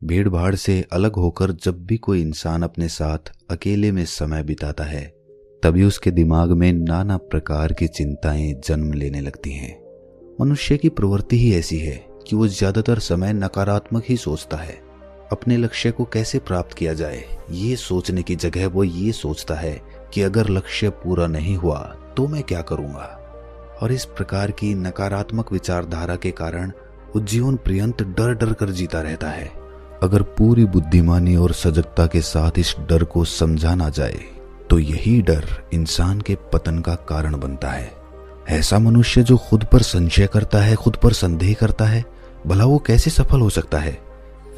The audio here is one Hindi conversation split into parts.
भीड़ भाड़ से अलग होकर जब भी कोई इंसान अपने साथ अकेले में समय बिताता है, तभी उसके दिमाग में नाना प्रकार की चिंताएं जन्म लेने लगती हैं। मनुष्य की प्रवृत्ति ही ऐसी है कि वो ज्यादातर समय नकारात्मक ही सोचता है। अपने लक्ष्य को कैसे प्राप्त किया जाए, ये सोचने की जगह वो ये सोचता है कि अगर लक्ष्य पूरा नहीं हुआ तो मैं क्या करूंगा। और इस प्रकार की नकारात्मक विचारधारा के कारण वो जीवन पर्यंत डर डर कर जीता रहता है। अगर पूरी बुद्धिमानी और सजगता के साथ इस डर को समझा ना जाए तो यही डर इंसान के पतन का कारण बनता है। ऐसा मनुष्य जो खुद पर संशय करता है, खुद पर संदेह करता है, भला वो कैसे सफल हो सकता है।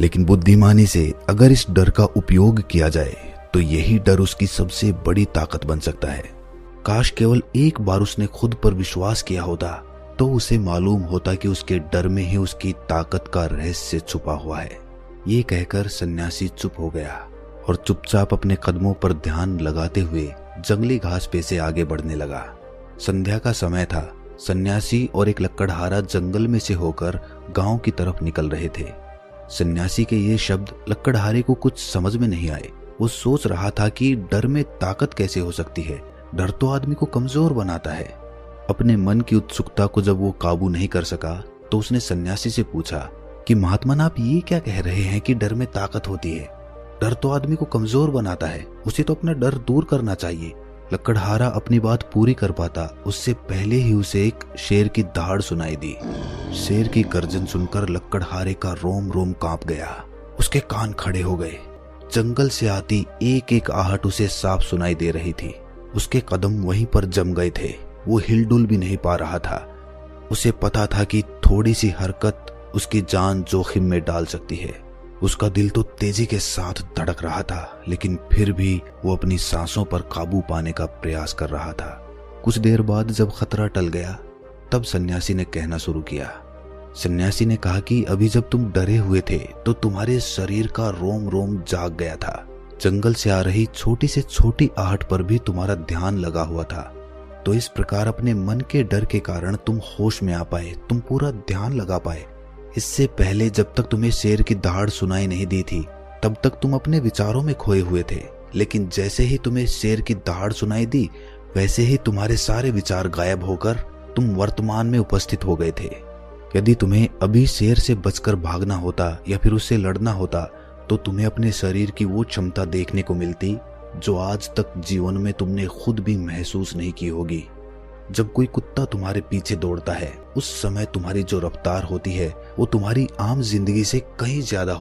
लेकिन बुद्धिमानी से अगर इस डर का उपयोग किया जाए तो यही डर उसकी सबसे बड़ी ताकत बन सकता है। काश केवल एक बार उसने खुद पर विश्वास किया होता तो उसे मालूम होता कि उसके डर में ही उसकी ताकत का रहस्य छुपा हुआ है। ये कहकर सन्यासी चुप हो गया और चुपचाप अपने कदमों पर ध्यान लगाते हुए जंगली घास पे से आगे बढ़ने लगा। संध्या का समय था। सन्यासी और एक लकड़हारा जंगल में से होकर गांव की तरफ निकल रहे थे। सन्यासी के ये शब्द लकड़हारे को कुछ समझ में नहीं आए। वो सोच रहा था कि डर में ताकत कैसे हो सकती है। डर तो आदमी को कमजोर बनाता है। अपने मन की उत्सुकता को जब वो काबू नहीं कर सका तो उसने सन्यासी से पूछा कि महात्मन, आप ये क्या कह रहे हैं कि डर में ताकत होती है? डर तो आदमी को कमजोर बनाता है, उसे तो अपना डर दूर करना चाहिए। लकड़हारा अपनी बात पूरी कर पाता उससे पहले ही उसे एक शेर की दहाड़ सुनाई दी। शेर की गर्जन सुनकर लकड़हारे का रोम रोम कांप गया। उसके कान खड़े हो गए। जंगल से आती एक एक आहट उसे साफ सुनाई दे रही थी। उसके कदम वहीं पर जम गए थे। वो हिलडुल भी नहीं पा रहा था। उसे पता था कि थोड़ी सी हरकत उसकी जान जोखिम में डाल सकती है। उसका दिल तो तेजी के साथ धड़क रहा था, लेकिन फिर भी वो अपनी सांसों पर काबू पाने का प्रयास कर रहा था। कुछ देर बाद जब खतरा टल गया तब सन्यासी ने कहना शुरू किया। सन्यासी ने कहा कि अभी जब तुम डरे हुए थे तो तुम्हारे शरीर का रोम रोम जाग गया था। जंगल से आ रही छोटी से छोटी आहट पर भी तुम्हारा ध्यान लगा हुआ था। तो इस प्रकार अपने मन के डर के कारण तुम होश में आ पाए, तुम पूरा ध्यान लगा पाए। इससे पहले जब तक तुम्हें शेर की दहाड़ सुनाई नहीं दी थी तब तक तुम अपने विचारों में खोए हुए थे। लेकिन जैसे ही तुम्हें शेर की दहाड़ सुनाई दी वैसे ही तुम्हारे सारे विचार गायब होकर तुम वर्तमान में उपस्थित हो गए थे। यदि तुम्हें अभी शेर से बचकर भागना होता या फिर उससे लड़ना होता तो तुम्हें अपने शरीर की वो क्षमता देखने को मिलती जो आज तक जीवन में तुमने खुद भी महसूस नहीं की होगी। जब कोई कुत्ता तुम्हारे पीछे दौड़ता है उस समय तुम्हारी जो रफ्तार होती है वो तुम्हारी आम जिंदगी से कहीं ज्यादा